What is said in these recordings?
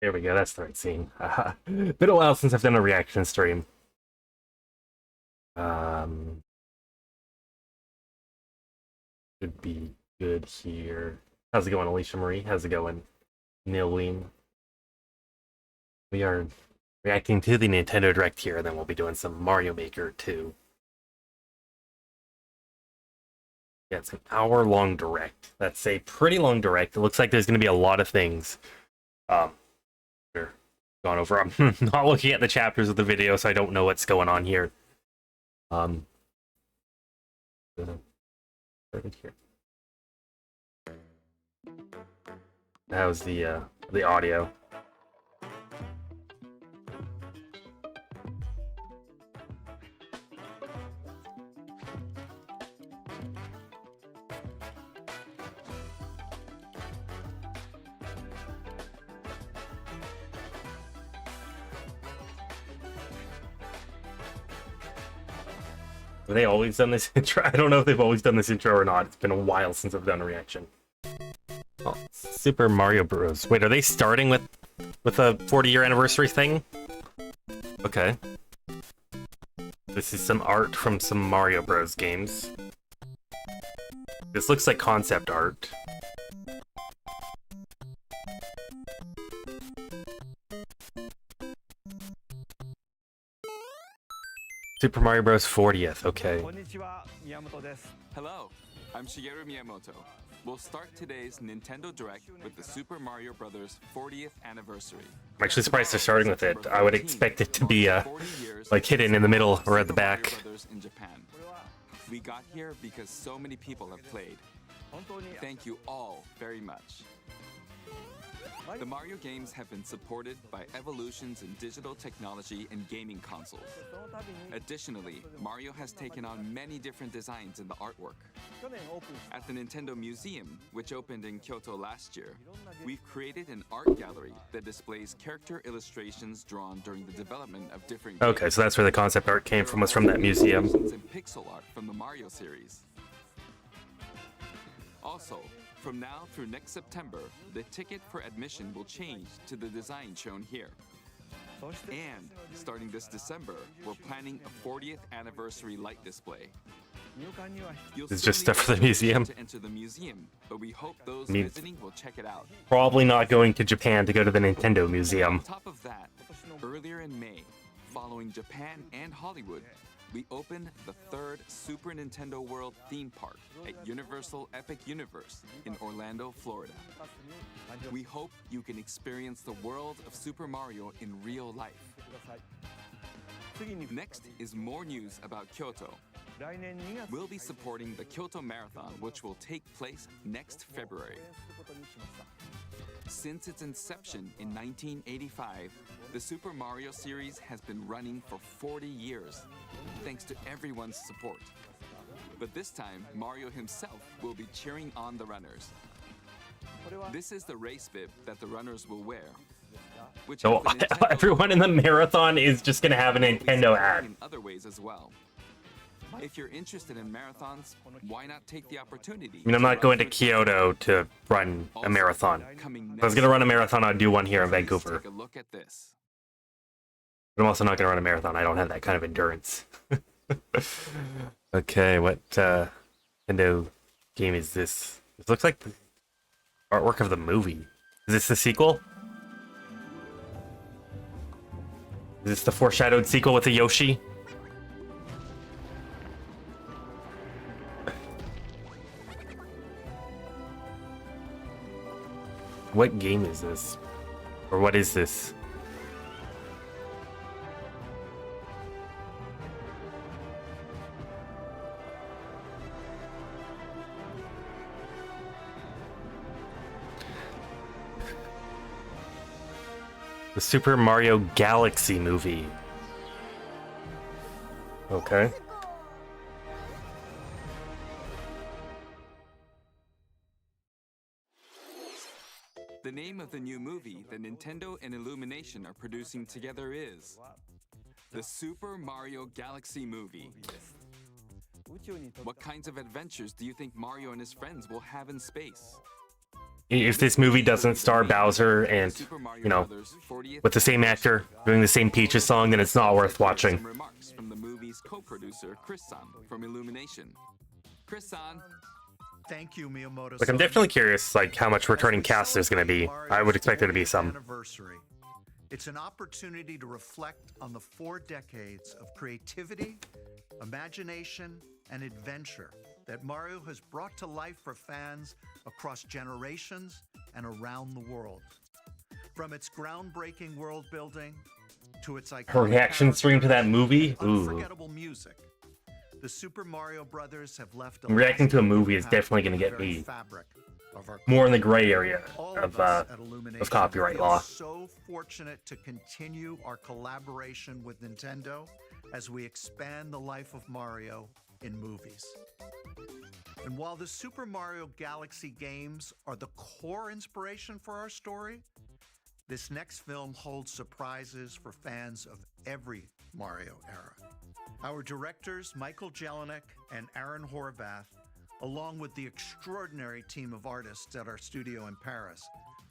There we go. That's the right scene. Been a while since I've done a reaction stream. Um, should be good here. How's it going, Alicia Marie? How's it going, Neil Weem? We are reacting to the Nintendo Direct here, and then we'll be doing some Mario Maker too. Yeah, it's an hour-long Direct. That's a pretty long Direct. It looks like there's going to be a lot of things. We're gone over. I'm not looking at the chapters of the video, so I don't know what's going on here. Um, started here. That was the audio. Have they always done this intro? I don't know if they've always done this intro or not. It's been a while since I've done a reaction. Oh, Super Mario Bros. Wait, are they starting with a 40-year anniversary thing? Okay. This is some art from some Mario Bros. Games. This looks like concept art. Super Mario Bros. 40th, okay. Hello, I'm Shigeru Miyamoto. We'll start today's Nintendo Direct with the Super Mario Bros. 40th anniversary. I'm actually surprised they're starting with it. I would expect it to be like hidden in the middle or at the back. In Japan. We got here because so many people have played. Thank you all very much. The Mario games have been supported by evolutions in digital technology and gaming consoles. Additionally, Mario has taken on many different designs in the artwork. At the Nintendo Museum, which opened in Kyoto last year, we've created an art gallery that displays character illustrations drawn during the development of different games. Okay, so that's where the concept art came from, was from that museum. And pixel art from the Mario series. Also, from now through next September, the ticket for admission will change to the design shown here. And starting this December, we're planning a 40th anniversary light display. It's just stuff for the museum. To enter the museum, but we hope those visiting will check it out. Probably not going to Japan to go to the Nintendo Museum. On top of that, earlier in May, following Japan and Hollywood, we opened the third Super Nintendo World theme park at Universal Epic Universe in Orlando, Florida. We hope you can experience the world of Super Mario in real life. Next is more news about Kyoto. We'll be supporting the Kyoto Marathon, which will take place next February. Since its inception in 1985, the Super Mario series has been running for 40 years, thanks to everyone's support. But this time, Mario himself will be cheering on the runners. This is the race bib that the runners will wear. Which So everyone in the marathon is just gonna have a Nintendo ad. In other ways as well. If you're interested in marathons, why not take the opportunity? I mean, I'm not going to Kyoto to run a marathon. If I was gonna run a marathon, I'd do one here in Vancouver. Take a look at this. But I'm also not gonna run a marathon. I don't have that kind of endurance. Okay, what Nintendo game is this? This looks like the artwork of the movie. Is this the sequel? Is this the foreshadowed sequel with the Yoshi? What game is this? Or what is this? The Super Mario Galaxy movie. Okay. The name of the new movie that Nintendo and Illumination are producing together is the Super Mario Galaxy movie. What kinds of adventures do you think Mario and his friends will have in space? if this movie doesn't star Bowser and, Super Mario you know, Brothers 40th with the same actor doing the same Peaches song, then it's not worth watching. Some remarks from the movie's co-producer Chris-san from Illumination. Chris-san, Thank you, Miyamoto. Like, I'm definitely curious, like, how much returning cast there's gonna be. I would expect there to be some. Anniversary. It's an opportunity to reflect on the 4 decades of creativity, imagination, and adventure that Mario has brought to life for fans across generations and around the world. From its groundbreaking world building to its iconic Her reaction stream to that movie? Ooh. unforgettable music, the Super Mario Brothers have left a Reacting to a lasting movie is impact definitely gonna on the get very me fabric of our more in the gray area all of us at Illumination copyright feel law. so fortunate to continue our collaboration with Nintendo as we expand the life of Mario in movies. And while the Super Mario Galaxy games are the core inspiration for our story, this next film holds surprises for fans of every Mario era. Our directors, Michael Jelinek and Aaron Horvath, along with the extraordinary team of artists at our studio in Paris,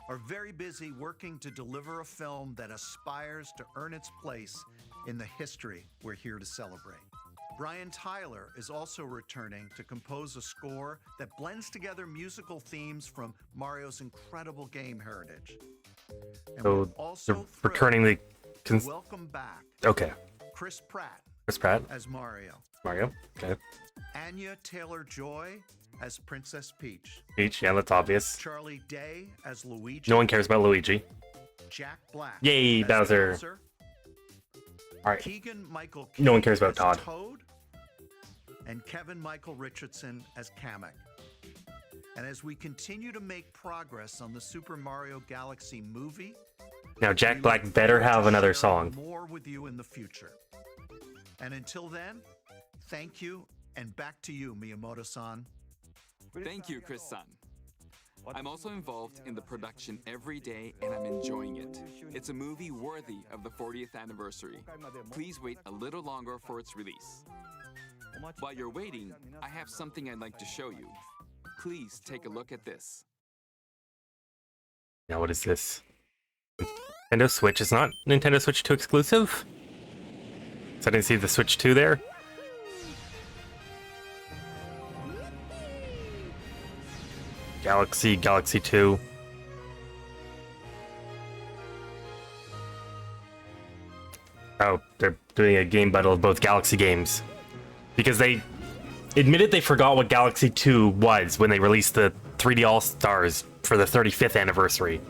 are very busy working to deliver a film that aspires to earn its place in the history we're here to celebrate. Brian Tyler is also returning to compose a score that blends together musical themes from Mario's incredible game heritage. And we're So also they're thrilled returning the to welcome back okay. Chris Pratt Chris Pratt, as Mario, Mario, okay. Anya Taylor-Joy as Princess Peach, Peach, yeah, that's obvious. Charlie Day as Luigi, No one cares about Luigi. Jack Black Yay, as Bowser. Alright, Keegan-Michael no one Key cares about as Todd. Toad, and Kevin Michael Richardson as Kamek. And as we continue to make progress on the Super Mario Galaxy movie, now we Jack look Black better forward to have another sharing song. more with you in the future. And until then, thank you, and back to you, Miyamoto-san. thank you, Chris-san. I'm also involved in the production every day and I'm enjoying it. It's a movie worthy of the 40th anniversary. Please wait a little longer for its release. While you're waiting, I have something I'd like to show you. Please take a look at this. Now what is this? Nintendo Switch is not Nintendo Switch 2 exclusive? So I didn't see the Switch 2 there. Galaxy 2. Oh, they're doing a game bundle of both Galaxy games. Because they admitted they forgot what Galaxy 2 was when they released the 3D All-Stars for the 35th anniversary.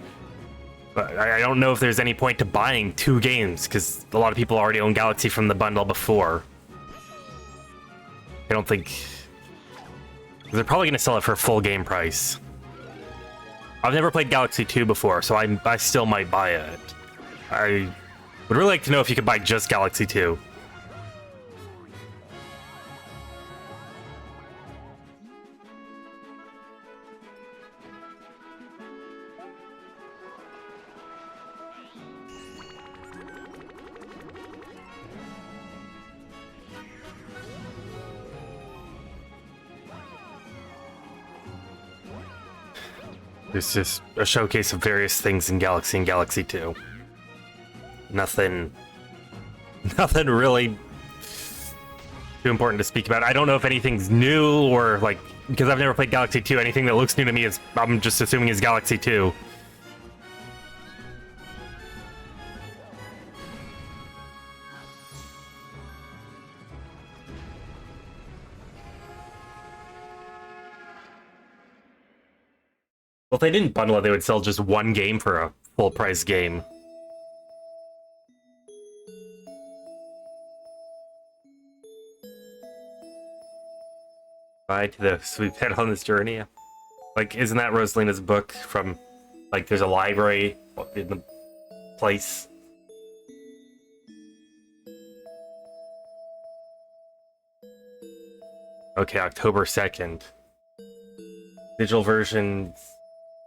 But I don't know if there's any point to buying 2 games, because a lot of people already own Galaxy from the bundle before. I don't think... They're probably going to sell it for full game price. I've never played Galaxy 2 before, so I still might buy it. I would really like to know if you could buy just Galaxy 2. It's just a showcase of various things in Galaxy and Galaxy 2. Nothing really too important to speak about. I don't know if anything's new or, like, because I've never played Galaxy 2, anything that looks new to me is, I'm just assuming, is Galaxy 2. Well, if they didn't bundle it, they would sell just one game for a full price game. Bye to the sweet pet on this journey. Like, isn't that Rosalina's book from, like, there's a library in the place? Okay, October 2nd. Digital versions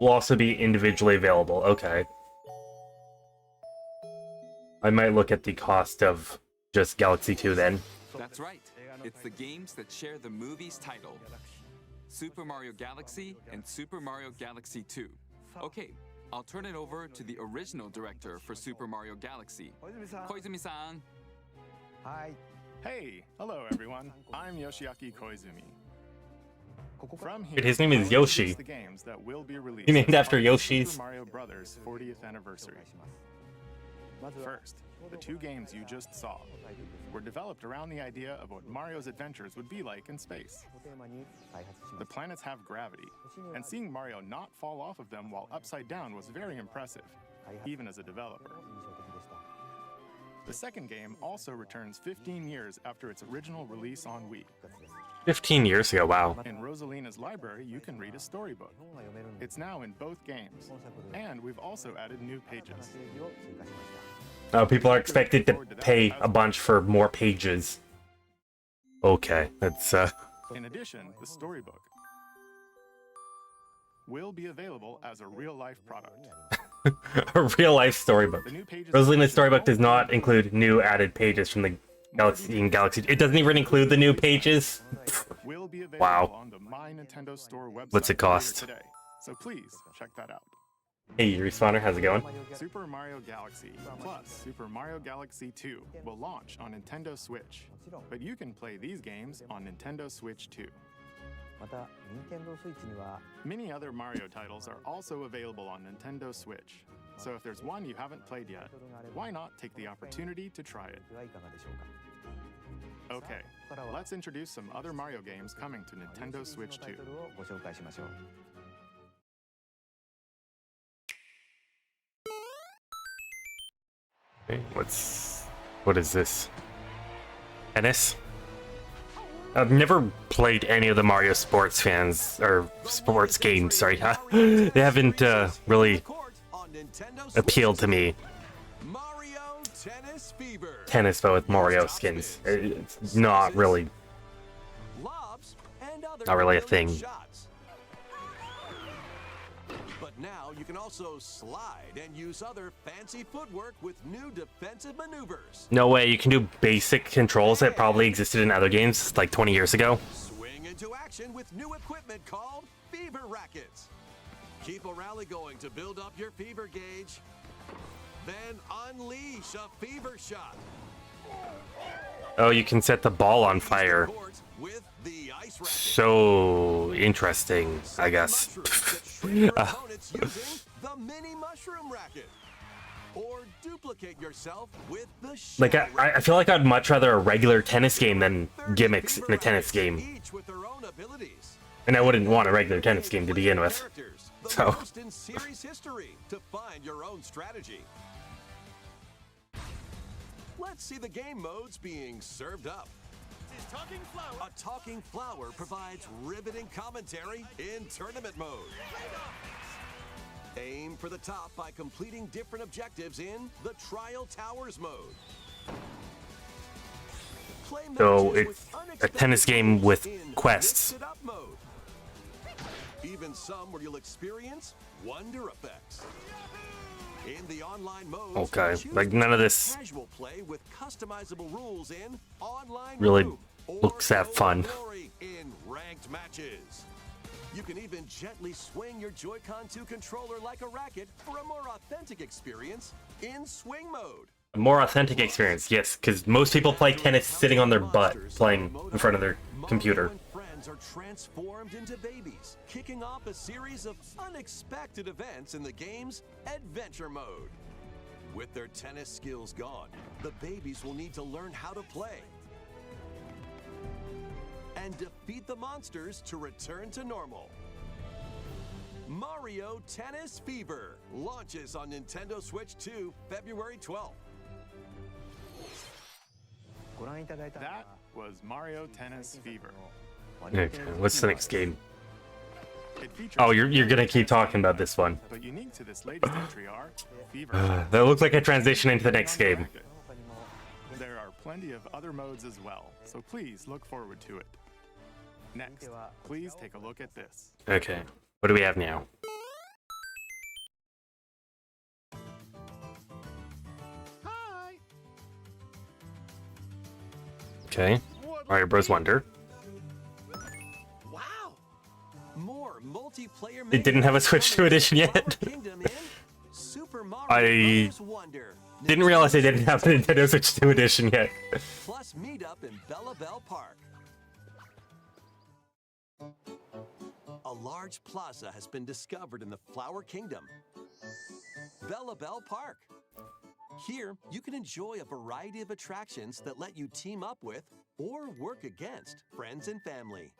will also be individually available. Okay. I might look at the cost of just Galaxy 2 then. That's right. It's the games that share the movie's title. Super Mario Galaxy and Super Mario Galaxy 2. Okay, I'll turn it over to the original director for Super Mario Galaxy, Koizumi-san. Hey, hello everyone. I'm Yoshiaki Koizumi. From here, Wait, his name is I will Yoshi. introduce the games that will be released He named as after part of the Yoshi's. Super Mario Brothers 40th anniversary. First, the two games you just saw were developed around the idea of what Mario's adventures would be like in space. The planets have gravity, and seeing Mario not fall off of them while upside down was very impressive, even as a developer. The second game also returns 15 years after its original release on Wii. 15 years ago, wow. In Rosalina's library, you can read a storybook. It's now in both games, and we've also added new pages. People are expected to pay a bunch for more pages. Okay, that's In addition, the storybook will be available as a real-life product. a real-life storybook. The new pages Rosalina's storybook does not include new added pages from the Galaxy. It doesn't even include the new pages. will be available Wow. on the My Nintendo Store website. What's it cost? later today, so please check that out. Hey, Respawner, how's it going? Super Mario Galaxy plus Super Mario Galaxy 2 will launch on Nintendo Switch, but you can play these games on Nintendo Switch too. Many other Mario titles are also available on Nintendo Switch, so if there's one you haven't played yet, why not take the opportunity to try it? Okay, let's introduce some other Mario games coming to Nintendo Switch 2. Okay, what is this? Tennis? I've never played any of the Mario sports sports games, sorry. They haven't really appealed to me. Mario Tennis Fever. Tennis, but with Mario skins. It's not really Lobs and other Not really a brilliant thing. shots. But now you can also slide and use other fancy footwork with new defensive maneuvers. No way, you can do basic controls that probably existed in other games like 20 years ago. Swing into action with new equipment called Fever Rackets. Keep a rally going to build up your fever gauge. Then unleash a fever shot. Oh, you can set the ball on fire. Court with the ice racket. So interesting, I guess. Your opponents using the mini mushroom racket. Or duplicate yourself with the Like, shell I feel like I'd much rather a regular tennis game than gimmicks in a tennis game. Each with their own abilities. And I wouldn't want a regular tennis game to begin with. Characters, the So. most in series history to find your own strategy. Let's see the game modes being served up. A talking flower provides riveting commentary in tournament mode. Aim for the top by completing different objectives in the Trial Towers mode. Play So matches it's with a unexpected tennis game moves with in quests. Mix It Up mode. Even some where you'll experience wonder effects. In the online mode, Okay, like none of this casual play with customizable rules in online really group, or looks that go fun. glory in ranked matches. You can even gently swing your Joy-Con 2 controller like a racket for a more authentic experience in swing mode. A more authentic experience, yes, because most people play tennis sitting on their butt, playing in front of their computer. Mario and friends are transformed into babies, kicking off a series of unexpected events in the game's adventure mode. With their tennis skills gone, the babies will need to learn how to play and defeat the monsters to return to normal. Mario Tennis Fever launches on Nintendo Switch 2 February 12th. That was Mario Tennis Fever. Okay, what's the next game? It features Oh, you're gonna keep talking about this one. But unique to this latest entry are Fever Shots. That looks like a transition into the next game. There are plenty of other modes as well, so please look forward to it. Next, please take a look at this. Okay, what do we have now? Hi! Okay, Mario Bros. Wonder. Wow! More more multiplayer They didn't have a Switch 2 edition yet. Flower Kingdom in Super Mario I Bros. Wonder. Didn't realize they didn't have the Nintendo Switch 2 edition yet. Plus meet up in Bella Bell Park. A large plaza has been discovered in the Flower Kingdom. Bella Bell Park. Here, you can enjoy a variety of attractions that let you team up with or work against friends and family.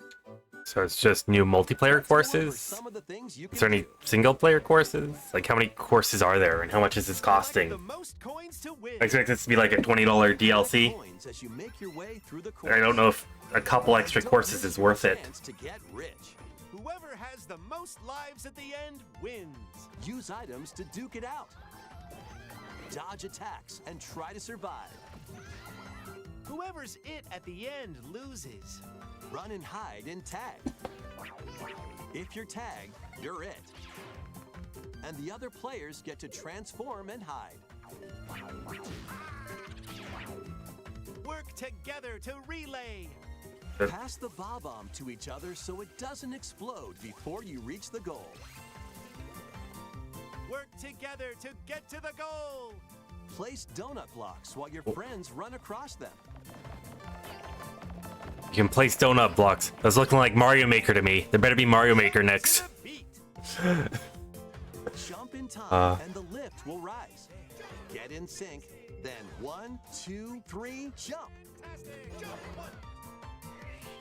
So it's just new multiplayer Let's go over courses? some of the things you Is can there any do. single player courses? Like how many courses are there and how much is this costing? The most coins to win. I expect this to be like a $20 DLC. Coins as you make your way through the I don't know if a couple extra Don't courses miss is worth your it. chance to get rich. Whoever has the most lives at the end wins. Use items to duke it out. Dodge attacks and try to survive. Whoever's it at the end loses. Run and hide and tag. If you're tagged, you're it. And the other players get to transform and hide. Work together to relay. Pass the bob-omb to each other so it doesn't explode before you reach the goal. Work together to get to the goal. Place donut blocks while your friends run across them. You can place donut blocks. That's looking like Mario Maker to me. There better be Mario Maker next. Beat. Jump in time and the lift will rise. Get in sync, then 1, 2, 3, jump.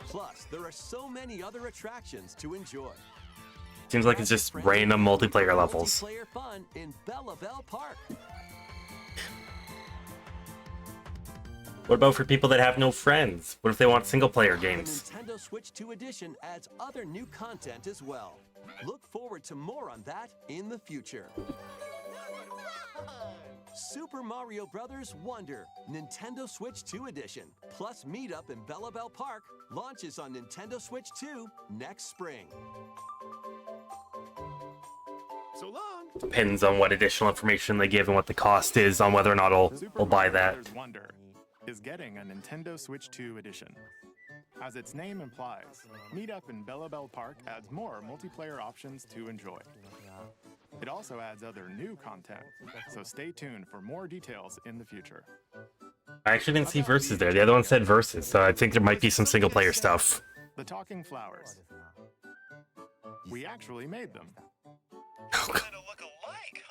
Plus, there are so many other attractions to enjoy. Seems like it's just random multiplayer levels. Multiplayer fun in Bella Bell Park. What about for people that have no friends? What if they want single player The games? Nintendo Switch 2 edition adds other new content as well. Look forward to more on that in the future. Super Mario Bros. Wonder, Nintendo Switch 2 edition, plus meetup in Bella Bell Park, launches on Nintendo Switch 2 next spring. So long. Depends on what additional information they give and what the cost is on whether or not I'll buy that. Bros. Wonder is getting a Nintendo Switch 2 edition. As its name implies, Meetup in Bella Bell Park adds more multiplayer options to enjoy. It also adds other new content, so stay tuned for more details in the future. I actually didn't see verses there. The other one said verses, so I think there might be some single player stuff. The Talking Flowers. We actually made them.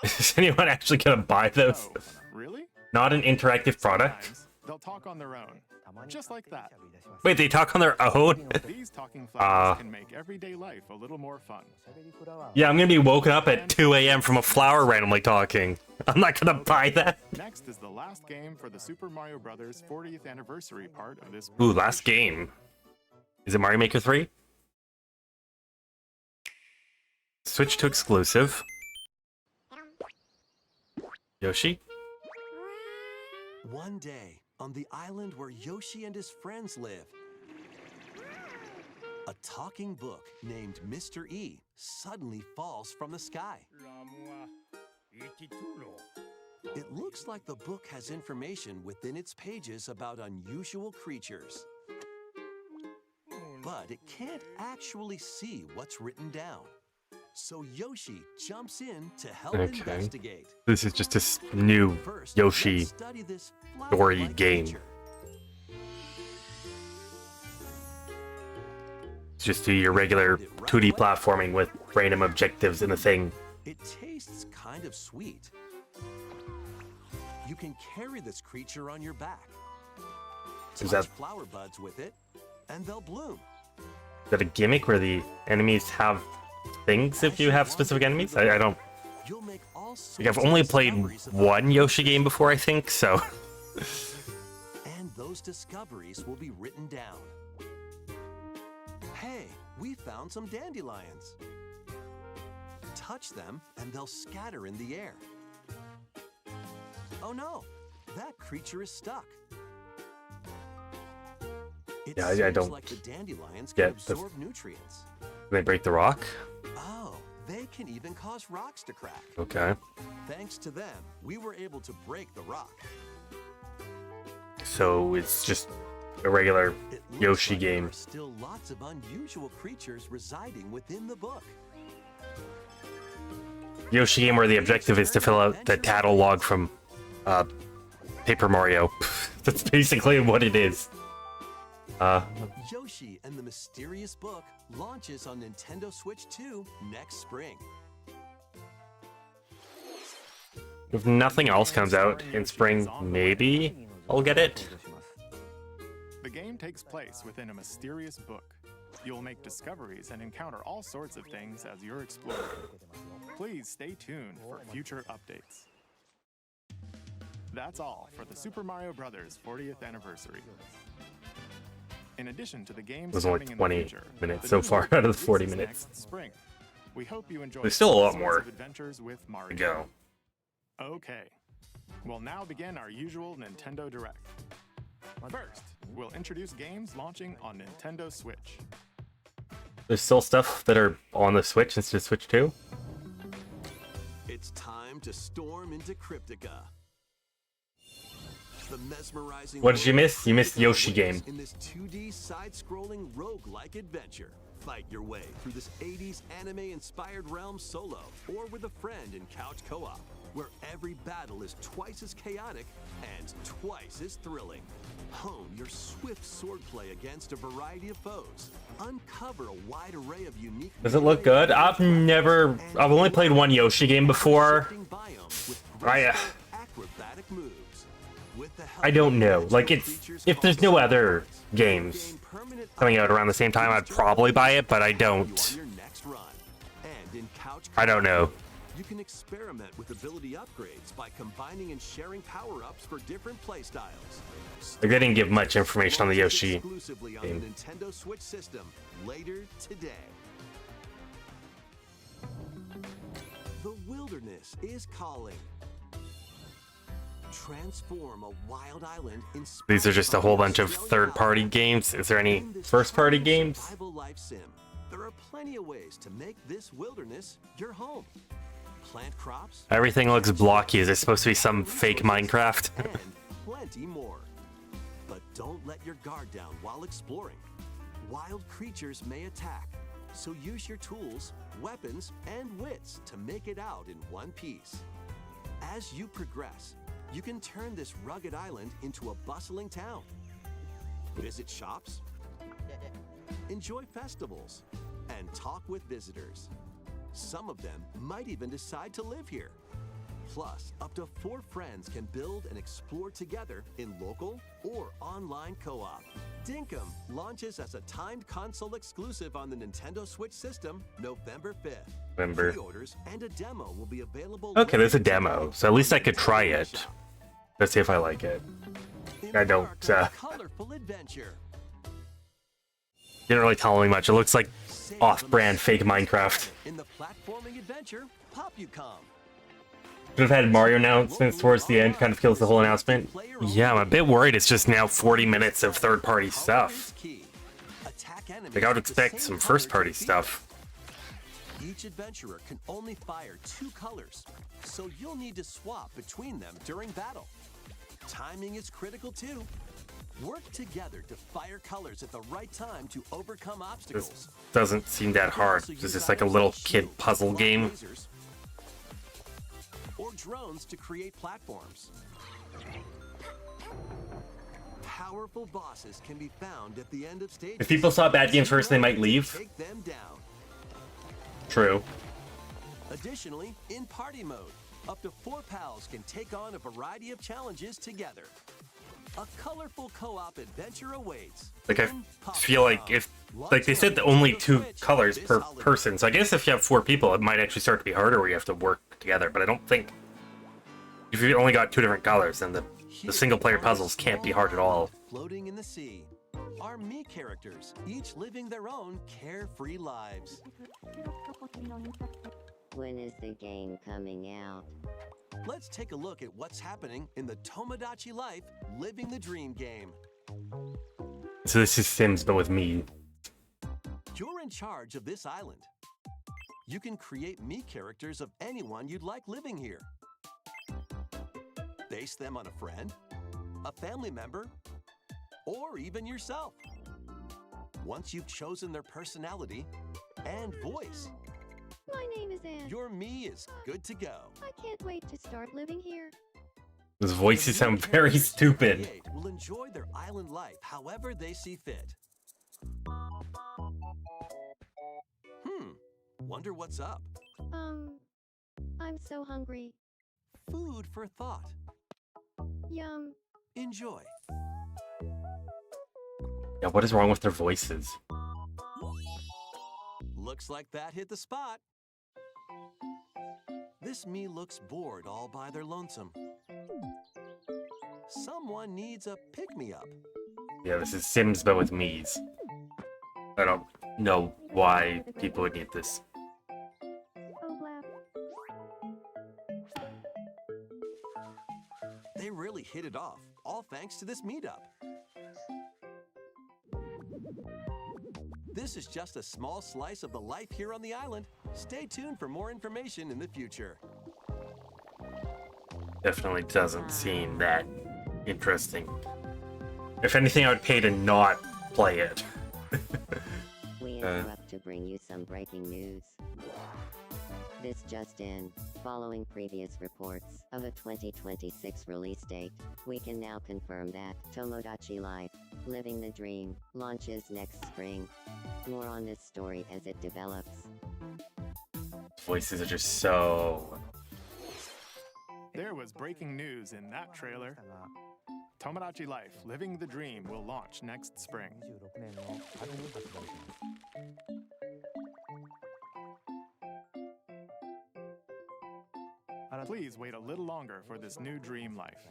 Is anyone actually gonna buy those? Oh, really? Not an interactive product? Sometimes they'll talk on their own, just like that. Wait, they talk on their own? These talking flowers can make everyday life a little more fun. Yeah, I'm gonna be woken up at 2 a.m. from a flower randomly talking. I'm not gonna buy that. Next is the last game for the Super Mario Bros. 40th anniversary part of this. Ooh, last game. Is it Mario Maker 3? Switch to exclusive. Yoshi? One day, on the island where Yoshi and his friends live, a talking book named Mr. E suddenly falls from the sky. It looks like the book has information within its pages about unusual creatures. But it can't actually see what's written down. So Yoshi jumps in to help Okay. investigate. This is just this new First, Yoshi let's study this story flower-like game. creature. Just do your regular 2D platforming with random objectives in the thing. It tastes kind of sweet. You can carry this creature on your back. Is Touch that- flower buds with it, and they'll bloom. Is that a gimmick where the enemies have things if you have specific enemies? I don't... You'll make all sorts Like, I've of only played discoveries about one Yoshi game before, I think, so... and those discoveries will be written down. Hey, we found some dandelions. Touch them, and they'll scatter in the air. Oh no, that creature is stuck. It Yeah, I seems don't like the dandelions can get the- absorb nutrients. Can they break the rock? Oh, they can even cause rocks to crack. Okay. Thanks to them, we were able to break the rock. So it's just a regular It looks Yoshi like there game. are still lots of unusual creatures residing within the book. Yoshi game where the objective is to fill out the title log from Paper Mario. That's basically what it is. Yoshi and the Mysterious Book launches on Nintendo Switch 2 next spring. If nothing else comes out in spring, maybe I'll get it. The game takes place within a mysterious book. You'll make discoveries and encounter all sorts of things as you're exploring. Please stay tuned for future updates. That's all for the Super Mario Bros. 40th anniversary. In addition to the game There's only starting in the 20 future, minutes the so new far world out of the 40 releases minutes. next spring. We hope you enjoy There's still a lot all sorts more of adventures with Mario. to go. Okay, we'll now begin our usual Nintendo Direct. First, we'll introduce games launching on Nintendo Switch. There's still stuff that are on the Switch instead of Switch 2. It's time to storm into Cryptica. The mesmerizing What did you world of miss? You missed Cryptica Yoshi awaits game. In this 2D side-scrolling roguelike adventure. Fight your way through this 80s anime-inspired realm solo or with a friend in couch co-op, where every battle is twice as chaotic and twice as thrilling. Hone your swift swordplay against a variety of foes. Uncover a wide array of unique. Does it look good? I've only played one Yoshi game before. Acrobatic moves. With the help I don't of know. Like, adventure it's creatures if there's called no other Swords, games gain permanent coming out around the same time, I'd probably buy it, but I don't. You on your next run. And in Couch I don't know. You can experiment with ability upgrades by combining and sharing power-ups for different playstyles. Like, they didn't give much information on the Launches Yoshi exclusively on game. the Nintendo Switch system later today. The wilderness is calling. Transform a wild island in These are just a whole bunch of third-party games. Is there any first-party games? Survival life sim. There are plenty of ways to make this wilderness your home. Plant crops. Everything looks blocky. Is it supposed to be some fake Minecraft? And plenty more. But don't let your guard down while exploring. Wild creatures may attack, so use your tools, weapons, and wits to make it out in one piece. As you progress, you can turn this rugged island into a bustling town. Visit shops, enjoy festivals, and talk with visitors. Some of them might even decide to live here. Plus, up to 4 friends can build and explore together in local or online co-op. Dinkum launches as a timed console exclusive on the Nintendo Switch system November 5th. November. Pre-orders and a demo will be available. Okay, there's a later demo, today so at least I on could try Nintendo it. Shop. Let's see if I like it. I don't, Embark on a colorful adventure. Didn't really tell me much. It looks like off-brand fake Minecraft. In the platforming adventure, Popucom. Should have had Mario announcements towards the end. Kind of kills the whole announcement. Yeah, I'm a bit worried. It's just now 40 minutes of third-party stuff. Like, I would expect some first-party stuff. Each adventurer can only fire 2 colors, so you'll need to swap between them during battle. Timing is critical too. Work together to fire colors at the right time to overcome obstacles. This doesn't seem that hard. This is like a little kid puzzle game. Or drones to create platforms. Powerful bosses can be found at the end of stages. If people saw bad games first, they might leave. Take them down. True. Additionally, in party mode, up to 4 pals can take on a variety of challenges together. A colorful co-op adventure awaits. Like, I in feel like Popucom. if, like, they said that only 2 colors per person. So I guess if you have 4 people, it might actually start to be harder where you have to work together. But I don't think if you only got 2 different colors, then the single-player puzzles can't be hard at all. Floating in the sea are me characters, each living their own carefree lives. When is the game coming out? Let's take a look at what's happening in the Tomodachi Life Living the Dream game. So this is Sims, but with me. You're in charge of this island. You can create me characters of anyone you'd like living here. Base them on a friend, a family member, or even yourself. Once you've chosen their personality and voice, My name is Anne. your me is good to go. I can't wait to start living here. Those voices sound very stupid. Create will enjoy their island life however they see fit. Wonder what's up. I'm so hungry. Food for thought. Yum. Enjoy. Yeah, what is wrong with their voices? Looks like that hit the spot. This me looks bored all by their lonesome. Someone needs a pick-me-up. Yeah, this is Sims but with me's. I don't know why people would need this. Oh, laugh. They really hit it off, all thanks to this meetup. This is just a small slice of the life here on the island. Stay tuned for more information in the future. Definitely doesn't seem that interesting. If anything, I would pay to not play it. We interrupt to bring you some breaking news. This just in. Following previous reports of a 2026 release date, we can now confirm that Tomodachi Life, Living the Dream, launches next spring. More on this story as it develops. Voices are just so... There was breaking news in that trailer. Tomodachi Life, Living the Dream will launch next spring. Please wait a little longer for this new dream life.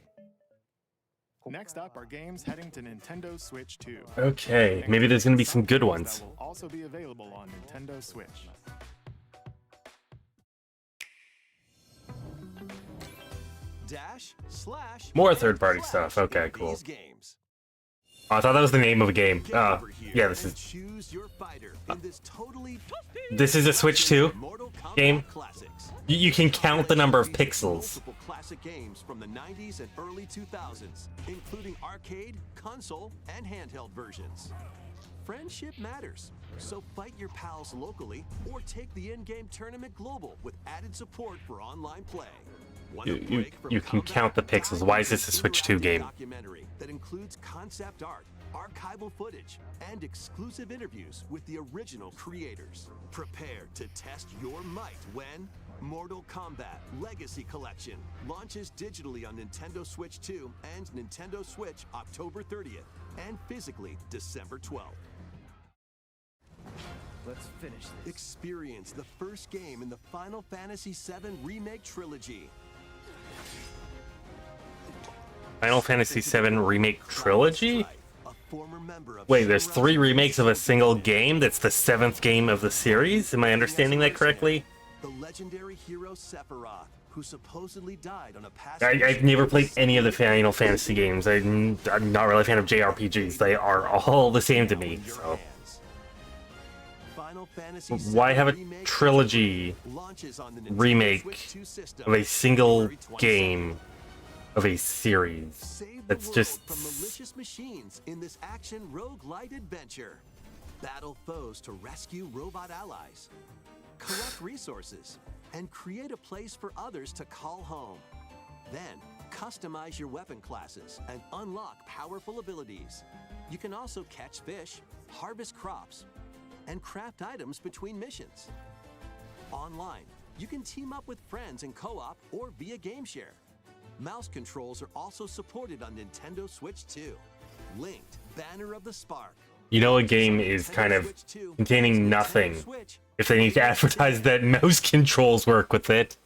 Next up are games heading to Nintendo Switch 2. Okay, maybe there's gonna be some good ones. That will also be available on Nintendo Switch. / More third-party stuff. Okay, cool. these games. Oh, I thought that was the name of a game. Get Oh, over here yeah, this and is... choose your fighter in this totally This is a Switch 2 Mortal Kombat game. Classics. You can count the number of pixels. Multiple classic games from the 90s and early 2000s, including arcade, console, and handheld versions. Friendship matters, so fight your pals locally or take the in-game tournament global with added support for online play. Want a break from You can combat? count the pixels. Why is this a Switch 2 game? Documentary that includes concept art, archival footage, and exclusive interviews with the original creators. Prepare to test your might when Mortal Kombat Legacy Collection launches digitally on Nintendo Switch 2 and Nintendo Switch October 30th and physically December 12th. Let's finish this. Experience the first game in the Final Fantasy VII Remake Trilogy. Final Fantasy VII Remake Trilogy? That's right. A former member of Wait, there's Shinra 3 remakes of a Ultimate single Team. game? That's the 7th game of the series? Am I understanding that correctly? The legendary hero Sephiroth, who supposedly died on a past I've never played any of the Final Fantasy games. I'm not really a fan of JRPGs. They are all the same to me, so... Final Fantasy Why have a VII Remake trilogy launches on the Nintendo remake Switch 2 system of a single February 27th. game of a series? Save the That's world just... from malicious machines in this action roguelite adventure. Battle foes to rescue robot allies, collect resources, and create a place for others to call home. Then, customize your weapon classes and unlock powerful abilities. You can also catch fish, harvest crops, and craft items between missions. Online, you can team up with friends in co-op or via game share. Mouse controls are also supported on Nintendo Switch 2. Linked, Banner of the Spark. You know a game is kind of containing nothing if they need to advertise that mouse controls work with it.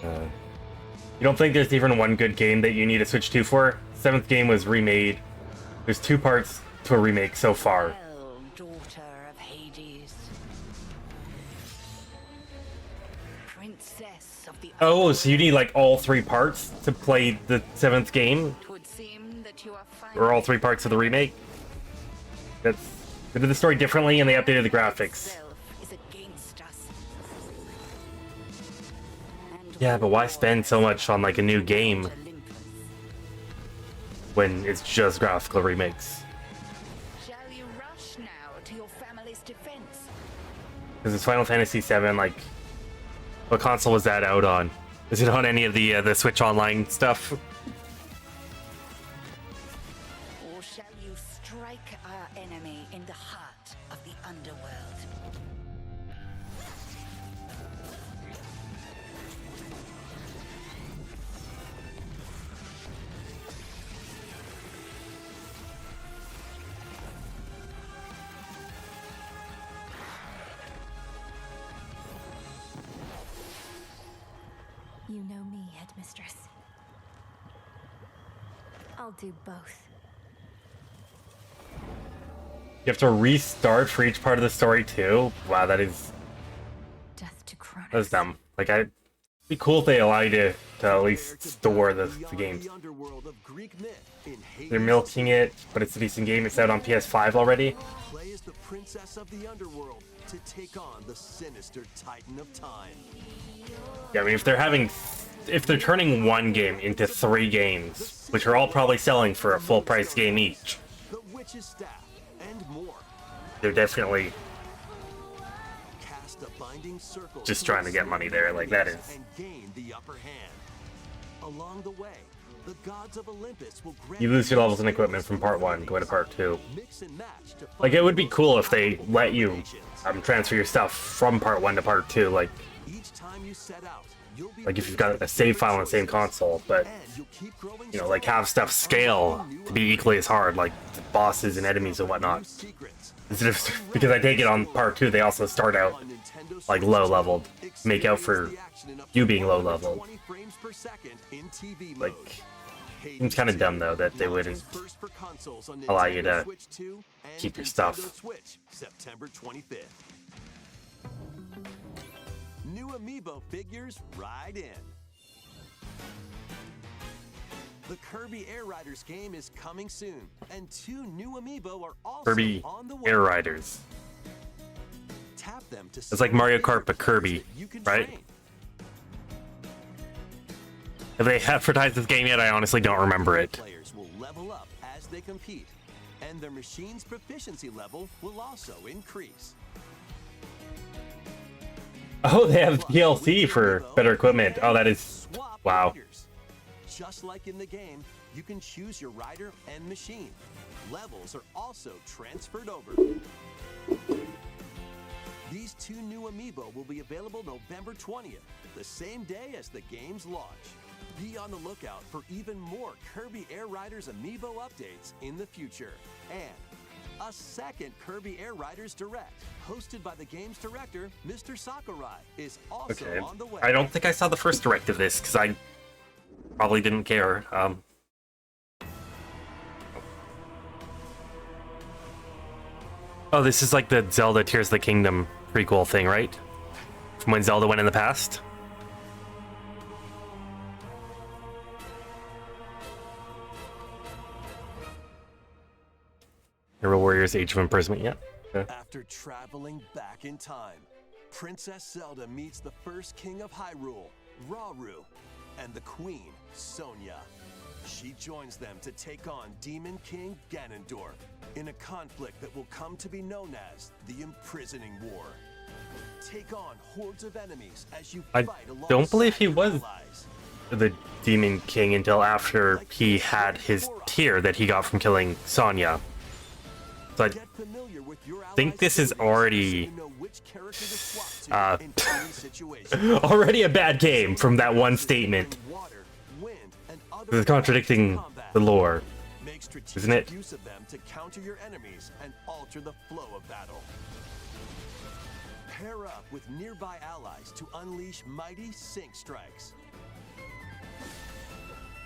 You don't think there's even one good game that you need a Switch 2 for? 7th game was remade. There's 2 parts to a remake so far. Well, daughter of Hades, princess of the Oh, so you need like all 3 parts to play the 7th game? Would seem that you are Or all 3 parts of the remake? They did the story differently and they updated the graphics. Is against us. Yeah, but why spend so much on like a new game when it's just graphical remakes. Shall you rush now to your family's defense? Because it's Final Fantasy VII, like, what console was that out on? Is it on any of the Switch Online stuff? Or shall you strike our enemy in the heart of the underworld? You know me, Headmistress. I'll do both. You have to restart for each part of the story too? Wow, that is... Death to Kronos. That's dumb. Like, it'd be cool if they allow you to at least store the games. They're milking it, but it's a decent game. It's out on PS5 already. Play as the princess of the underworld to take on the sinister titan of time. Yeah, I mean, if they're turning one game into 3 games, which are all probably selling for a full price game each, The witch's staff and more. they're definitely Cast a binding circle just trying to get money there. Like, that is... and gain the upper hand. Along the way, the gods of Olympus will grant You lose your levels and equipment from part 1, go to part 2. mix and match to Like, it would be cool if they let you transfer your stuff from part 1 to part 2, like each time you set out, you'll be if you've got a save file on the same console, but, and you'll keep growing you know, like, have stuff scale to be equally as hard, like the bosses and enemies and whatnot. secrets. Instead of, because I take it on part 2, they also start out, On Nintendo like, Switch low leveled, make out for the action in up you to being low leveled. 20 frames per second in TV mode. Like, seems kind of dumb, though, that they wouldn't First for consoles on allow you Nintendo to Switch 2 and keep your Nintendo stuff. Switch, September 25th. New Amiibo figures right in. The Kirby Air Riders game is coming soon, and 2 new Amiibo are also Kirby on the way. Air Riders. Tap them to It's like Mario Kart, but Kirby, you can right? train. Have they advertised this game yet? I honestly don't remember it. Players will level up as they compete, and their machine's proficiency level will also increase. Oh, they have DLC for better equipment. Oh, that is... Swap Wow. riders. Just like in the game, you can choose your rider and machine. Levels are also transferred over. These 2 new Amiibo will be available November 20th, the same day as the game's launch. Be on the lookout for even more Kirby Air Riders Amiibo updates in the future. And a second Kirby Air Riders Direct, hosted by the game's director, Mr. Sakurai, is also Okay. on the way. I don't think I saw the first direct of this, because I probably didn't care. Oh, this is like the Zelda Tears of the Kingdom prequel thing, right? From when Zelda went in the past? Hero Warriors Age of Imprisonment, yeah. Okay. After traveling back in time, Princess Zelda meets the first king of Hyrule, Rauru, and the queen, Sonia. She joins them to take on Demon King Ganondorf in a conflict that will come to be known as the Imprisoning War. Take on hordes of enemies as you I fight alongside don't believe he your was allies. the Demon King until after he had his tear that he got from killing Sonya. So I Get familiar with your think allies' this is abilities already so you know which character to swap to in any situation. already a bad game from that one statement. Water, wind, and other This is contradicting combat. the lore. Make strategic isn't it? use of them to counter your enemies and alter the flow of battle. Pair up with nearby allies to unleash mighty sync strikes.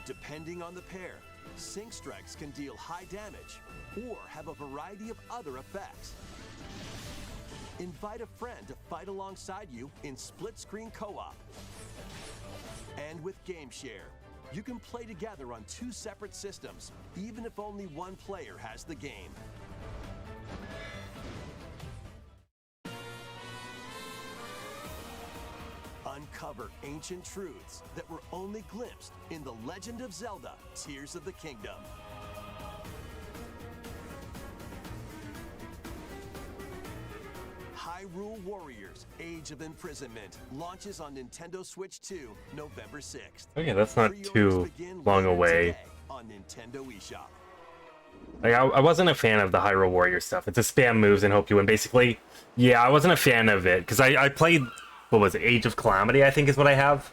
Depending on the pair, sync strikes can deal high damage or have a variety of other effects. Invite a friend to fight alongside you in split-screen co-op. And with Game Share, you can play together on 2 separate systems, even if only one player has the game. Uncover ancient truths that were only glimpsed in The Legend of Zelda: Tears of the Kingdom. Hyrule Warriors: Age of Imprisonment launches on Nintendo Switch 2, November 6th. Okay, that's not Pre-orders too begin long later away. today on Nintendo eShop. Like, I wasn't a fan of the Hyrule Warrior stuff. It's a spam moves and hope you win. Basically, yeah, I wasn't a fan of it because I played, what was it, Age of Calamity, I think is what I have.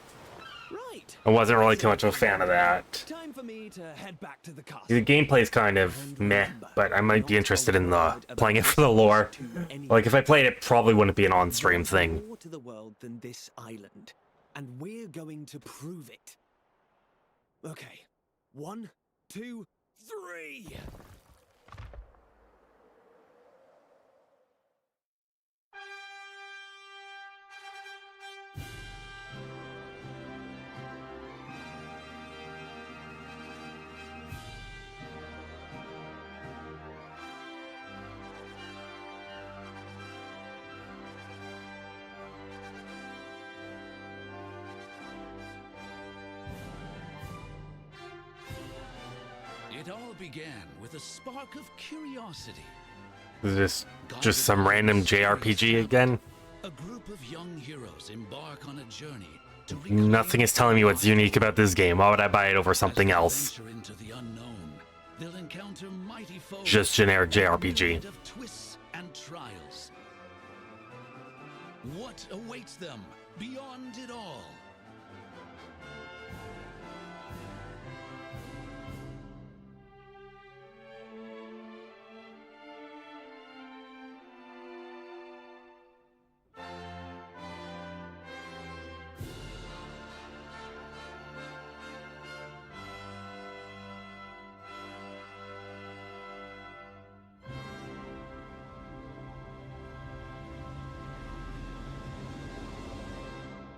Right. I wasn't really too much of a fan of that. Time for me to head back to the castle. The gameplay's kind of meh, but I might be interested in playing it for the lore. Like, if I played it, probably wouldn't be an on-stream thing. More to the world than this island, and we're going to prove it. Okay, 1, 2, 3. It all began with a spark of curiosity. Is this just some random JRPG again? A group of young heroes embark on a journey to Nothing is telling me what's unique about this game. Why would I buy it over something else? venture into the unknown. They'll encounter mighty foes, Just generic JRPG. of twists and trials. What awaits them beyond it all?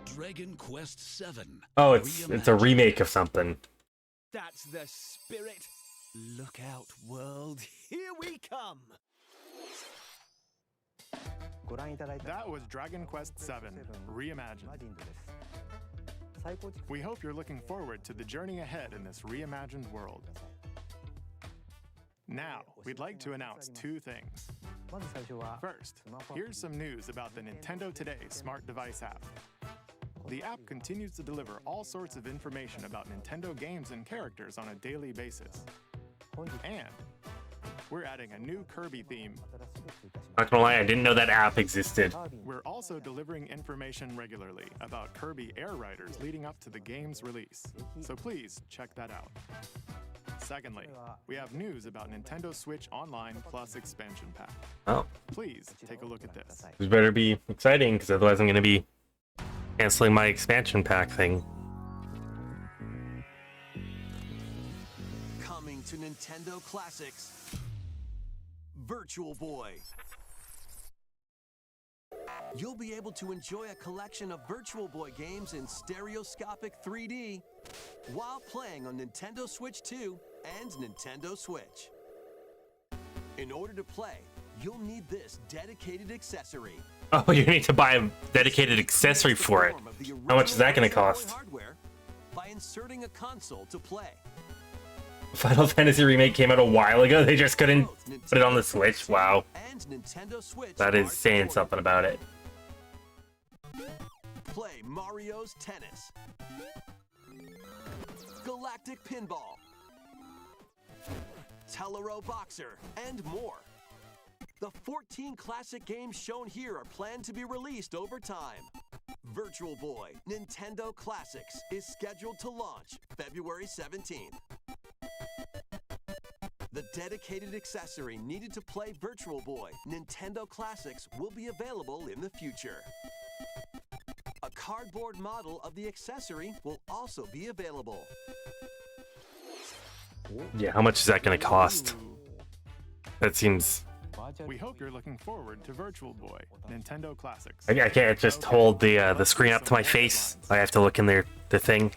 Dragon Quest VII. Oh, it's a remake of something. That's the spirit. Look out, world. Here we come. That was Dragon Quest VII Reimagined. We hope you're looking forward to the journey ahead in this reimagined world. Now, we'd like to announce two things. First, here's some news about the Nintendo Today smart device app. The app continues to deliver all sorts of information about Nintendo games and characters on a daily basis. And we're adding a new Kirby theme. Not gonna lie, I didn't know that app existed. We're also delivering information regularly about Kirby Air Riders leading up to the game's release, so please check that out. Secondly, we have news about Nintendo Switch Online Plus Expansion Pack. Oh, Please take a look at this. this better be exciting, because otherwise I'm gonna be canceling my expansion pack thing. Coming to Nintendo Classics, Virtual Boy. You'll be able to enjoy a collection of Virtual Boy games in stereoscopic 3D while playing on Nintendo Switch 2 and Nintendo Switch. In order to play, you'll need this dedicated accessory. Oh, you need to buy a dedicated accessory for it. How much is that gonna cost? Hardware by inserting a console to play. Final Fantasy Remake came out a while ago. They just couldn't put it on the Switch. Wow. And Nintendo Switch That is are saying supported. something about it. Play Mario's Tennis, Galactic Pinball, Tellero Boxer, and more. The 14 classic games shown here are planned to be released over time. Virtual Boy Nintendo Classics is scheduled to launch February 17th. The dedicated accessory needed to play Virtual Boy Nintendo Classics will be available in the future. A cardboard model of the accessory will also be available. Yeah, how much is that gonna cost? That seems... We hope you're looking forward to Virtual Boy Nintendo Classics. I can't just hold the screen up to my face. I have to look in the thing.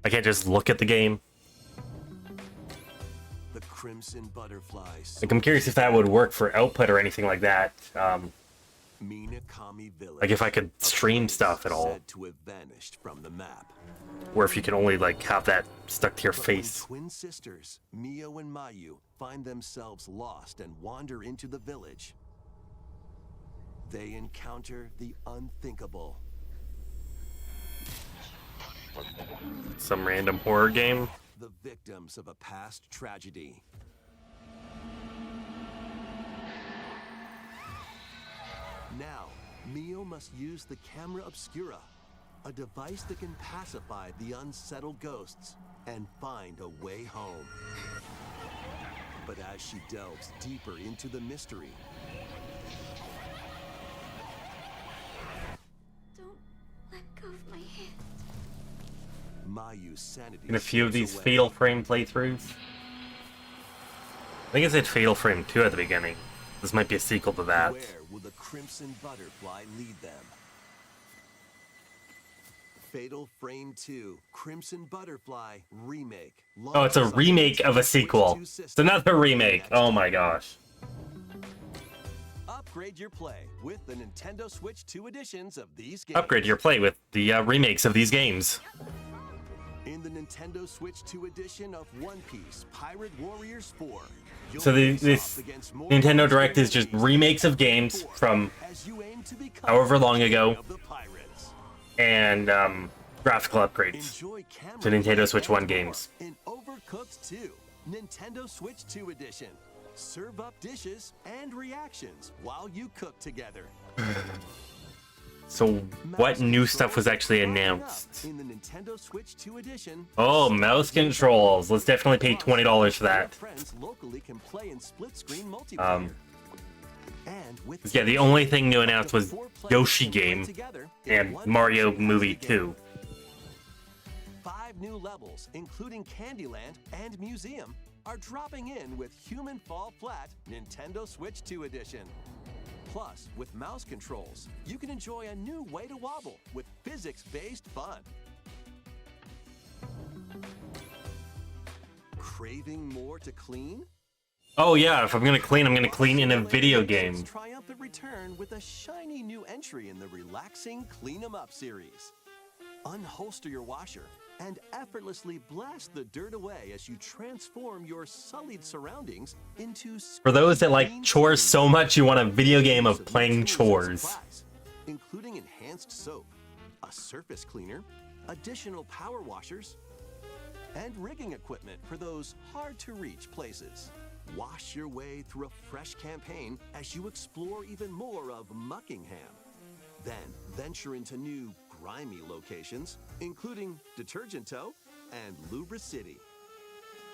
I can't just look at the game. The Crimson Butterflies. Like, I'm curious if that would work for output or anything like that. Minakami Village. Like if I could stream stuff at all, said to have vanished from the map. or if you can only like have that stuck to your But when face. twin sisters, Mio and Mayu, find themselves lost and wander into the village, they encounter the unthinkable. Some random horror game. The victims of a past tragedy. Now, Mio must use the camera obscura, a device that can pacify the unsettled ghosts and find a way home. But as she delves deeper into the mystery, Don't let go of my hand. Mayu's sanity In a few of slips these away. Fatal Frame playthroughs. I think it said Fatal Frame 2 at the beginning. This might be a sequel to that. Where will the Crimson Butterfly lead them? Fatal Frame 2 Crimson Butterfly Remake. Oh, it's a remake of a sequel. It's another remake. Oh my gosh. Upgrade your play with the Nintendo Switch 2 editions of these games. Upgrade your play with the remakes of these games. In the Nintendo Switch 2 edition of One Piece Pirate Warriors 4. So this Nintendo Direct is just remakes of games from however long ago, and graphical upgrades to Nintendo Switch 1 games. In Overcooked 2, Nintendo Switch 2 edition. Serve up dishes and reactions while you cook together. So what new stuff was actually announced? In the Nintendo Switch 2 edition, Oh, mouse controls. Let's definitely pay $20 for that. friends locally can play in split-screen multiplayer. And with Yeah, the only thing new announced was Yoshi game and Mario Movie 2. 5 new levels, including Candyland and Museum, are dropping in with Human Fall Flat Nintendo Switch 2 edition. Plus, with mouse controls, you can enjoy a new way to wobble with physics-based fun. Craving more to clean? Oh yeah, if I'm gonna clean in a video game. Triumphant return with a shiny new entry in the relaxing Clean 'em Up series. Unholster your washer and effortlessly blast the dirt away as you transform your sullied surroundings into For those that like chores so much you want a video game of playing chores. supplies, including enhanced soap, a surface cleaner, additional power washers, and rigging equipment for those hard-to-reach places. Wash your way through a fresh campaign as you explore even more of Muckingham. Then venture into new, grimy locations, including Detergento and Lubra City.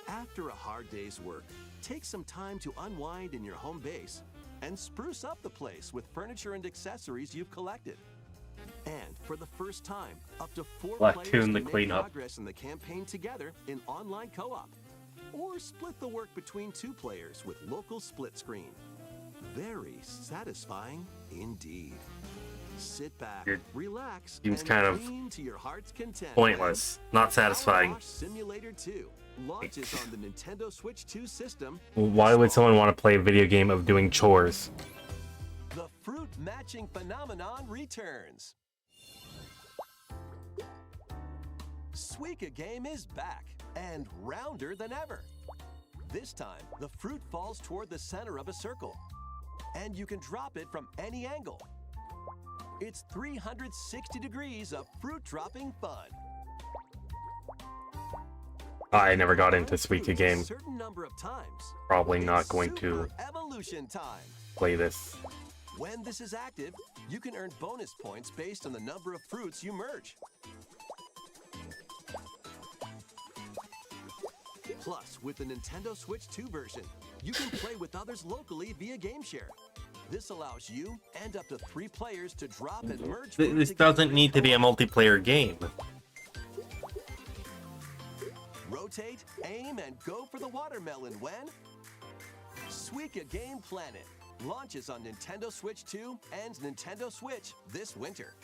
After a hard day's work, take some time to unwind in your home base and spruce up the place with furniture and accessories you've collected. And for the first time, up to 4 players Splatoon can the make cleanup. progress in the campaign together in online co-op. Or split the work between 2 players with local split screen. Very satisfying indeed. Sit back, It relax, seems and kind of clean to your heart's content. Pointless, not satisfying. Power Wash Simulator 2 launches on the Nintendo Switch 2 system. Why would someone want to play a video game of doing chores? The fruit matching phenomenon returns. Suika game is back and rounder than ever. This time, the fruit falls toward the center of a circle, and you can drop it from any angle. It's 360 degrees of fruit dropping fun. I never got into Suika game. Certain number of times. Probably not going to Super evolution time. play this. When this is active, you can earn bonus points based on the number of fruits you merge. Plus, with the Nintendo Switch 2 version, you can play with others locally via GameShare. This allows you and up to 3 players to drop and merge fruit This together doesn't in need to be a co-op. multiplayer game. Rotate, aim, and go for the watermelon when Suika Game Planet launches on Nintendo Switch 2 and Nintendo Switch this winter.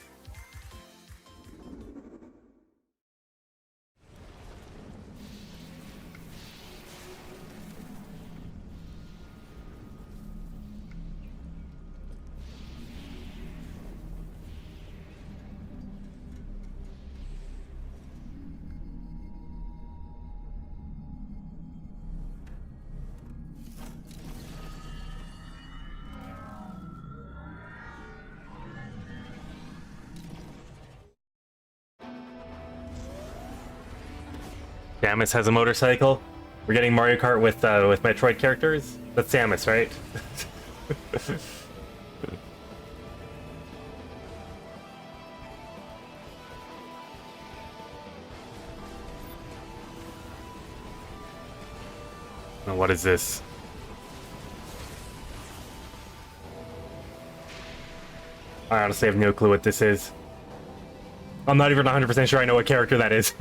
Samus has a motorcycle. We're getting Mario Kart with Metroid characters. That's Samus, right? Now, what is this? I honestly have no clue what this is. I'm not even 100% sure I know what character that is.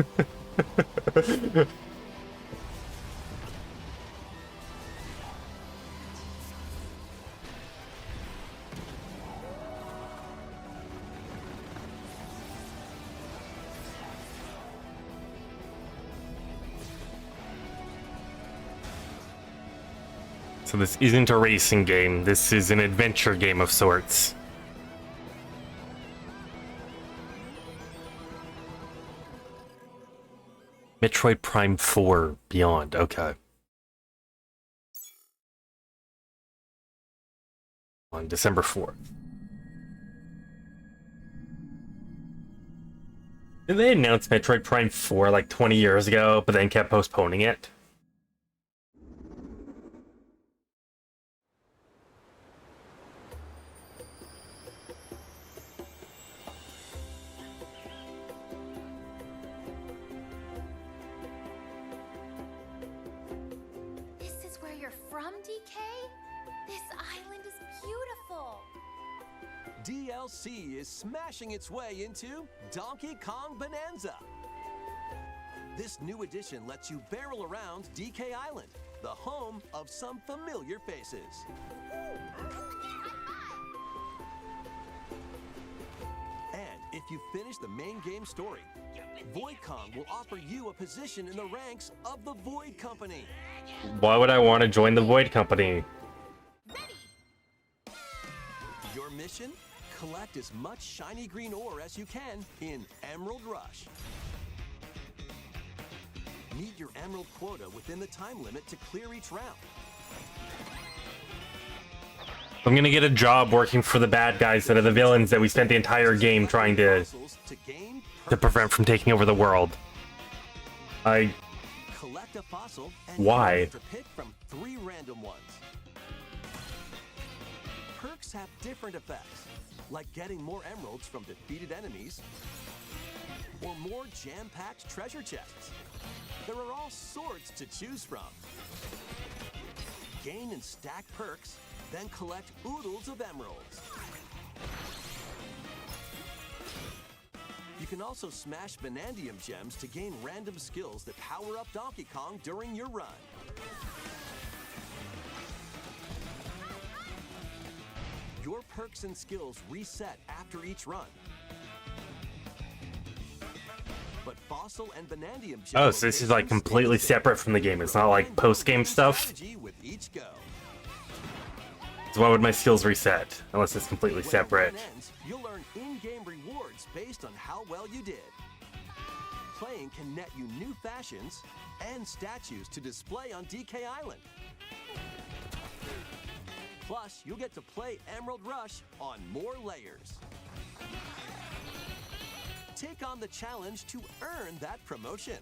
So this isn't a racing game. This is an adventure game of sorts. Metroid Prime 4 Beyond. Okay. On December 4th. Did they announce Metroid Prime 4 like 20 years ago, but then kept postponing it? DLC is smashing its way into Donkey Kong Bonanza. This new edition lets you barrel around DK Island, the home of some familiar faces. And if you finish the main game story, Void Kong will offer you a position in the ranks of the Void Company. Why would I want to join the Void Company? Your mission? Collect as much shiny green ore as you can in Emerald Rush. Meet your emerald quota within the time limit to clear each round. I'm gonna get a job working for the bad guys that are the villains that we spent the entire game trying to prevent from taking over the world. Collect a fossil and Why? pick from 3 random ones. Perks have different effects, like getting more emeralds from defeated enemies, or more jam-packed treasure chests. There are all sorts to choose from. Gain and stack perks, then collect oodles of emeralds. You can also smash Vanadium gems to gain random skills that power up Donkey Kong during your run. Your perks and skills reset after each run. But fossil and vanadium gems. Oh, so this is like completely separate from the game. It's not like post-game stuff. So why would my skills reset? Unless it's completely separate. You'll earn in-game rewards based on how well you did. Playing can net you new fashions and statues to display on DK Island. Plus, you'll get to play Emerald Rush on more layers. Take on the challenge to earn that promotion.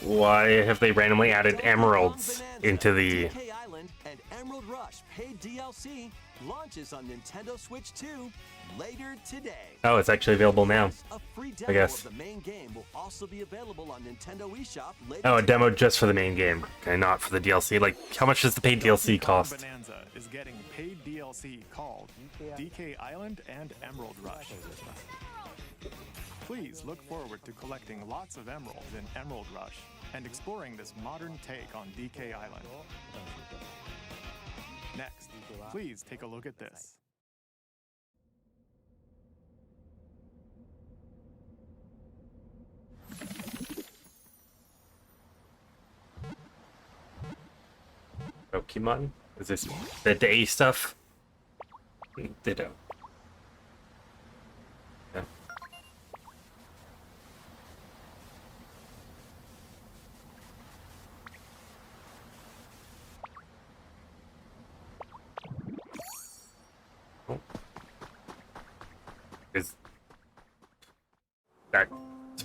Why have they randomly added emeralds into the... DK Island and Emerald Rush paid DLC launches on Nintendo Switch 2 later today. Oh, it's actually available now, A free demo I guess. of the main game will also be available on Nintendo eShop later Oh, a today. demo just for the main game. Okay, not for the DLC. Like, how much does the paid DLC cost? Bonanza is getting paid DLC called DK Island and Emerald Rush. Please look forward to collecting lots of emeralds in Emerald Rush and exploring this modern take on DK Island. Next, please take a look at this. Pokemon? Is this the day stuff? Ditto. Yeah. Is that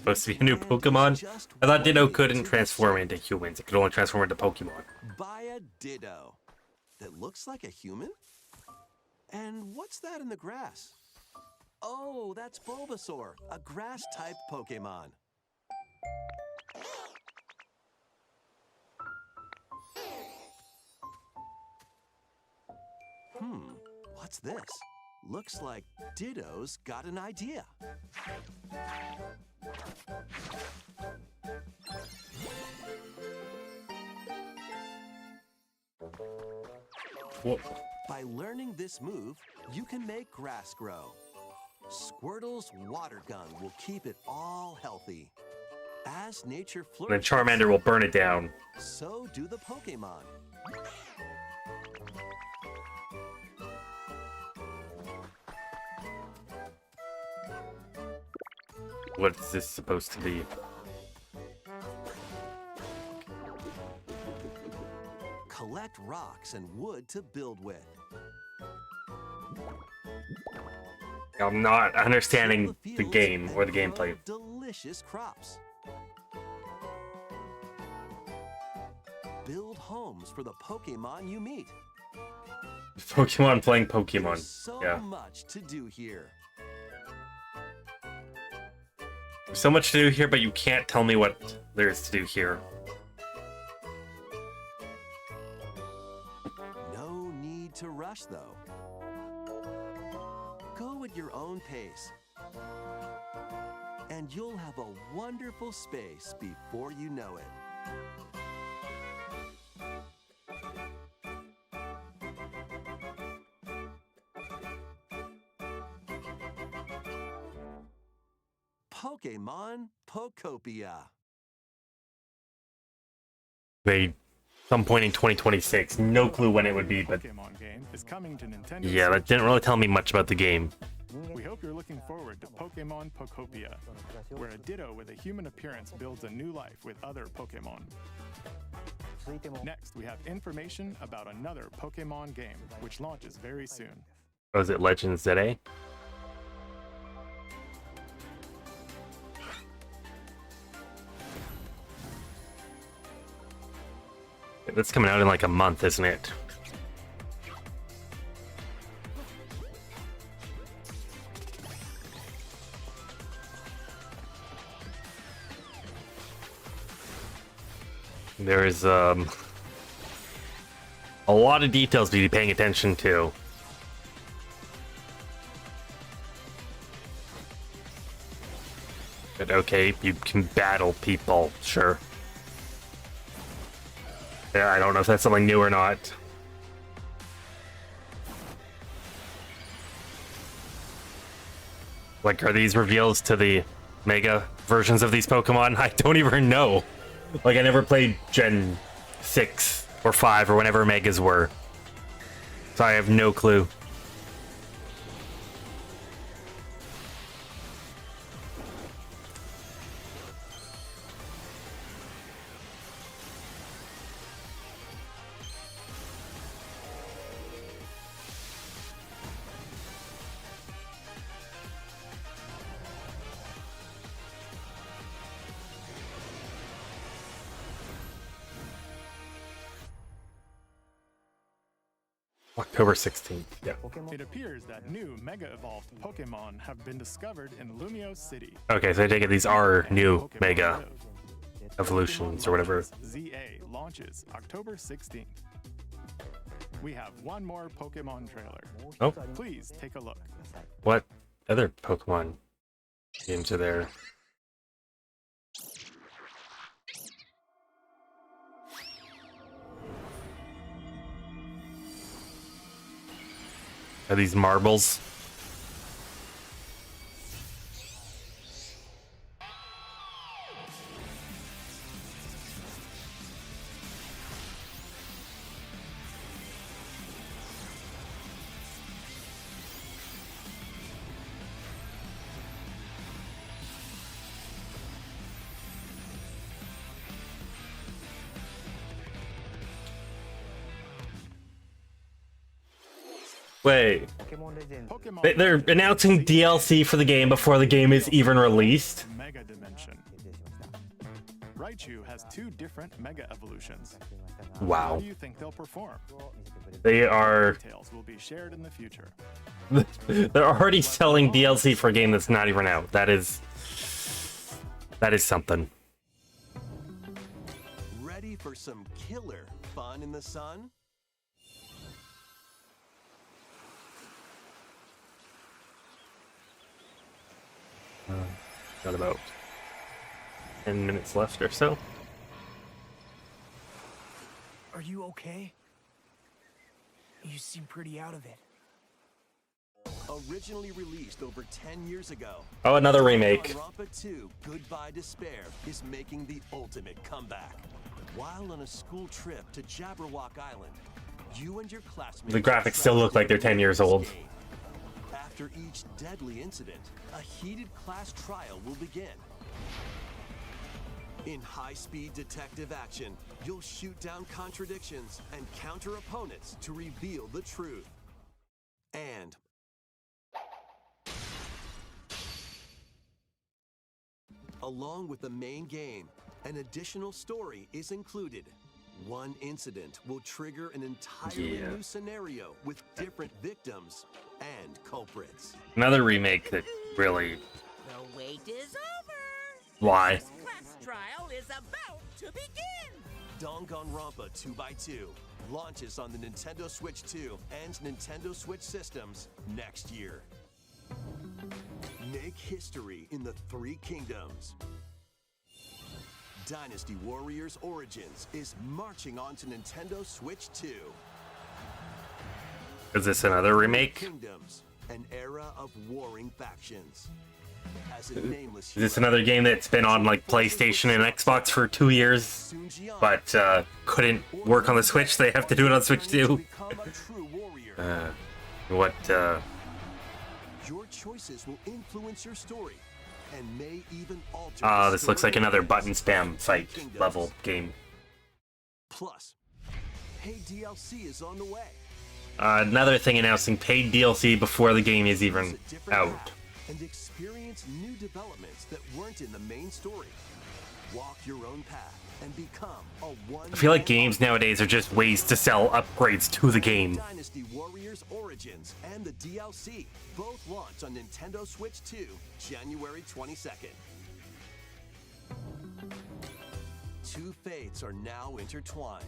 supposed to be a new Pokemon. I thought Ditto couldn't transform into humans. It could only transform into Pokemon. Buy a Ditto that looks like a human? And what's that in the grass? Oh, that's Bulbasaur, a grass-type Pokemon. What's this? Looks like Ditto's got an idea. Whoa. By learning this move, you can make grass grow. Squirtle's water gun will keep it all healthy. As nature And then flourishes, Charmander will burn it down. so do the Pokemon. What is this supposed to be? Collect rocks and wood to build with. I'm not understanding Fill the fields game and or the grow gameplay. Delicious crops. Build homes for the Pokemon you meet. Pokemon playing Pokemon. There's so Yeah. much to do here. So much to do here, but you can't tell me what there is to do here. No need to rush, though. Go at your own pace. And you'll have a wonderful space before you know it. Pokemon Pokopia. They, some point in 2026. No clue when it would be, but Pokemon game is coming to Nintendo yeah, that Switch. didn't really tell me much about the game. We hope you're looking forward to Pokemon Pokopia, where a Ditto with a human appearance builds a new life with other Pokemon. Next, we have information about another Pokemon game, which launches very soon. Oh, is it Legends ZA? That's coming out in like a month, isn't it? There is a lot of details to be paying attention to. But okay, you can battle people, sure. Yeah, I don't know if that's something new or not. Like, are these reveals to the Mega versions of these Pokemon? I don't even know. Like, I never played Gen 6 or 5 or whenever Megas were. So I have no clue. October 16th, yeah. It appears that new Mega Evolved Pokemon have been discovered in Lumio City. Okay, so I take it these are new Pokemon Mega live. evolutions or whatever. ZA launches October 16th. We have one more Pokemon trailer. Oh. Please take a look. What other Pokemon games are there? Are these marbles? Wait, Pokemon they're announcing DLC for the game before the game is even released? Mega Dimension. Raichu has 2 different Mega Evolutions. Wow. How do you think they'll perform? They are. Details will be shared in the future. They're already selling DLC for a game that's not even out. That is something. Ready for some killer fun in the sun? Got about 10 minutes left or so. Are you okay? You seem pretty out of it. Originally released over 10 years ago. Oh, another remake. Danganronpa 2 Goodbye Despair is making the ultimate comeback. While on a school trip to Jabberwock Island, you and your classmates... The graphics still look like they're 10 years old. After each deadly incident, a heated class trial will begin. In high-speed detective action, you'll shoot down contradictions and counter opponents to reveal the truth. And along with the main game, an additional story is included. One incident will trigger an entirely new scenario with different victims and culprits. Another remake that really... The wait is over. Why? This class trial is about to begin. Danganronpa 2x2 launches on the Nintendo Switch 2 and Nintendo Switch systems next year. Make history in the 3 kingdoms. Dynasty Warriors Origins is marching on to Nintendo Switch 2. Is this another remake? Kingdoms, an era of warring factions. As a nameless Is this another game that's been on like PlayStation and Xbox for 2 years, but couldn't work on the Switch? They have to do it on Switch too. Your choices will influence your story and may even alter This looks like another button spam fight level game. Plus, paid DLC is on the way. Another thing announcing paid DLC before the game is even out. And experience new developments that weren't in the main story. Walk your own path and become a one. I feel like games nowadays are just ways to sell upgrades to the game. Dynasty Warriors Origins and the DLC both launch on Nintendo Switch 2, January 22nd. 2 fates are now intertwined.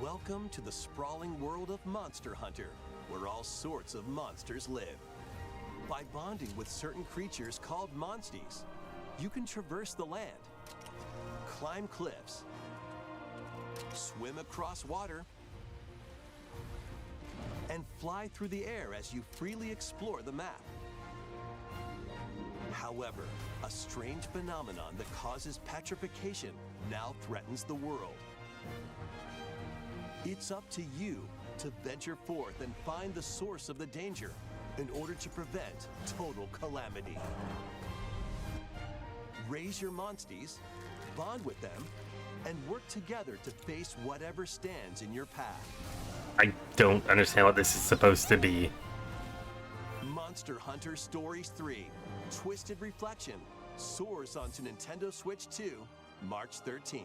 Welcome to the sprawling world of Monster Hunter, where all sorts of monsters live. By bonding with certain creatures called monsties, you can traverse the land, climb cliffs, swim across water, and fly through the air as you freely explore the map. However, a strange phenomenon that causes petrification now threatens the world. It's up to you to venture forth and find the source of the danger in order to prevent total calamity. Raise your monsties, bond with them, and work together to face whatever stands in your path. I don't understand what this is supposed to be. Monster Hunter Stories 3, Twisted Reflection, soars onto Nintendo Switch 2, March 13th.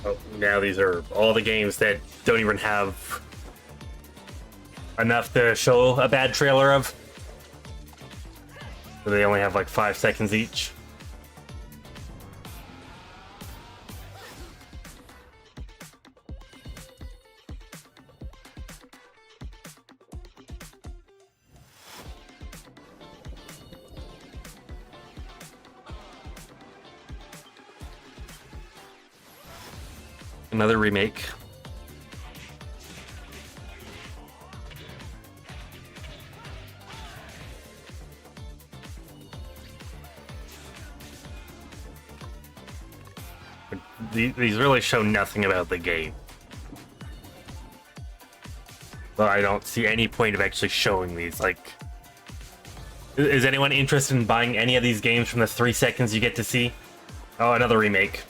Oh, now these are all the games that don't even have enough to show a bad trailer of. So they only have like 5 seconds each. Another remake. These really show nothing about the game. But I don't see any point of actually showing these. Like, Is anyone interested in buying any of these games from the 3 seconds you get to see? Oh, another remake.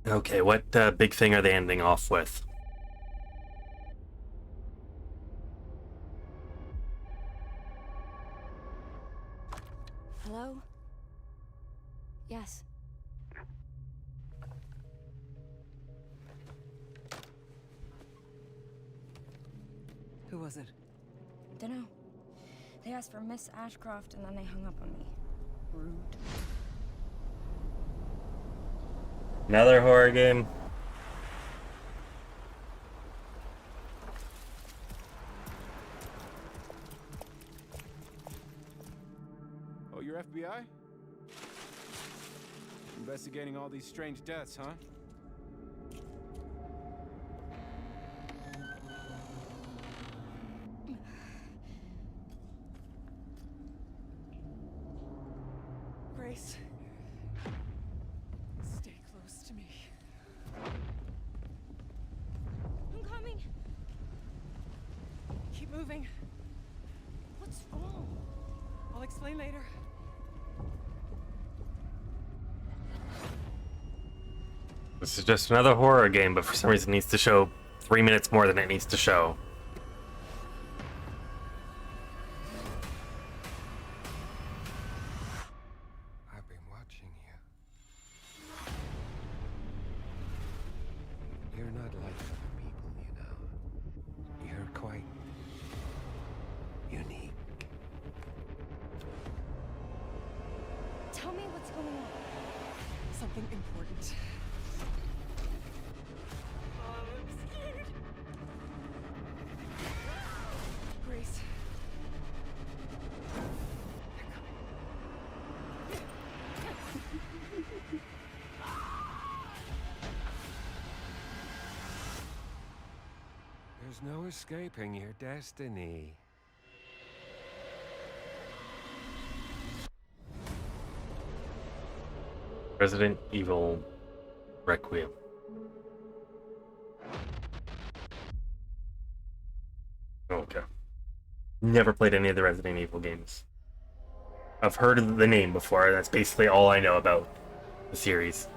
Okay, what big thing are they ending off with? Hello? Yes. Who was it? Dunno. They asked for Miss Ashcroft and then they hung up on me. Rude. Another horror game. Oh, you're FBI? Investigating all these strange deaths, huh? Grace. Stay close to me. I'm coming. Keep moving. What's wrong? I'll explain later. This is just another horror game, but for some reason it needs to show 3 minutes more than it needs to show. I've been watching you. You're not like other people, you know. You're quite unique. Tell me what's going on. Something important. I'm scared. Grace. There's no escaping your destiny. Resident Evil Requiem. Okay. Never played any of the Resident Evil games. I've heard of the name before, that's basically all I know about the series.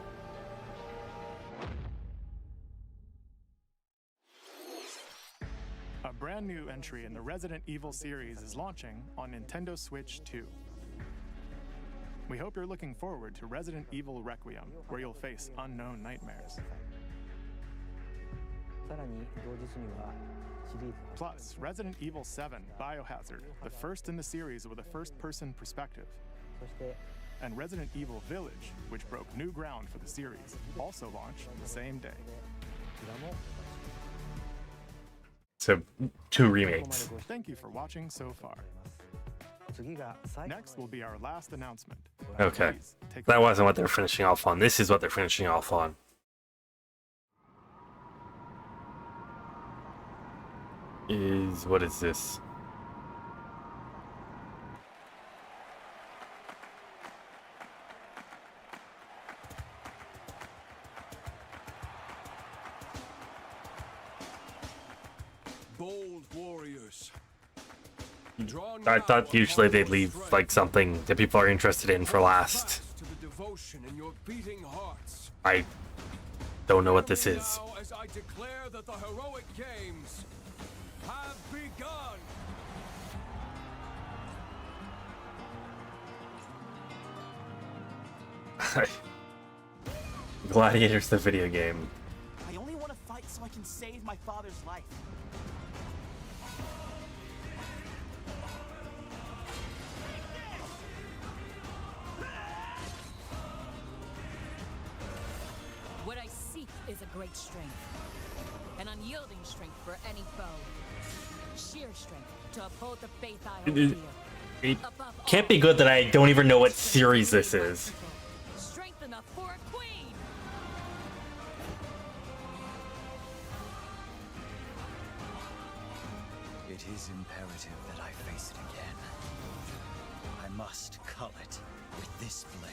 A brand new entry in the Resident Evil series is launching on Nintendo Switch 2. We hope you're looking forward to Resident Evil Requiem, where you'll face unknown nightmares. Plus, Resident Evil 7 Biohazard, the first in the series with a first-person perspective. And Resident Evil Village, which broke new ground for the series, also launched the same day. So, 2 remakes. Thank you for watching so far. Next will be our last announcement. Okay. That wasn't what they're finishing off on. This is what they're finishing off on. What is this? Bold warriors. I thought usually they'd leave like something that people are interested in for last. To the devotion in your beating hearts. I don't know what this is. Now, as I declare that the heroic games have begun. Gladiator's the video game. I only want to fight so I can save my father's life. What I seek is a great strength. An unyielding strength for any foe. Sheer strength to uphold the faith I hold dear. It can't be good that I don't even know what series this is. Strength enough for a queen. It is imperative that I face it again. I must cull it with this blade.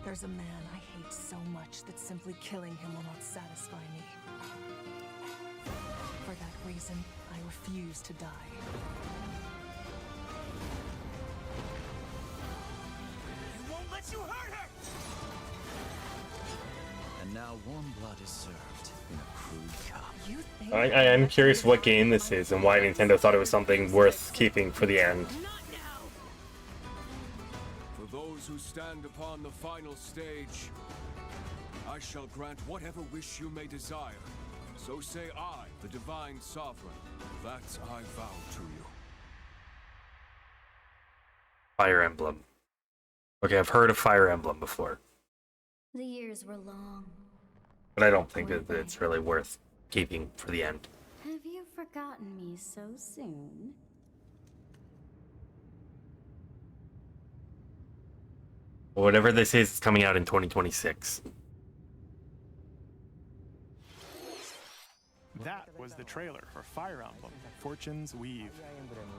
There's a man I hate so much that simply killing him will not satisfy me. For that reason, I refuse to die. I won't let you hurt her! And now warm blood is served in a crude cup. You think I am curious what game this is and why Nintendo thought it was something worth keeping for the end. For those who stand upon the final stage, I shall grant whatever wish you may desire. So say I, the Divine Sovereign, that I vow to you. Fire Emblem. Okay, I've heard of Fire Emblem before, The years were long. but I don't think that it's really worth keeping for the end. Have you forgotten me so soon? Whatever this is coming out in 2026. That was the trailer for Fire Emblem Fortune's Weave,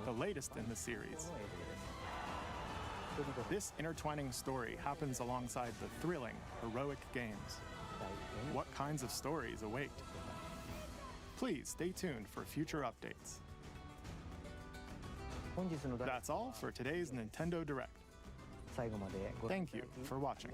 the latest in the series. This intertwining story happens alongside the thrilling, heroic games. What kinds of stories await? Please stay tuned for future updates. That's all for today's Nintendo Direct. Thank you for watching.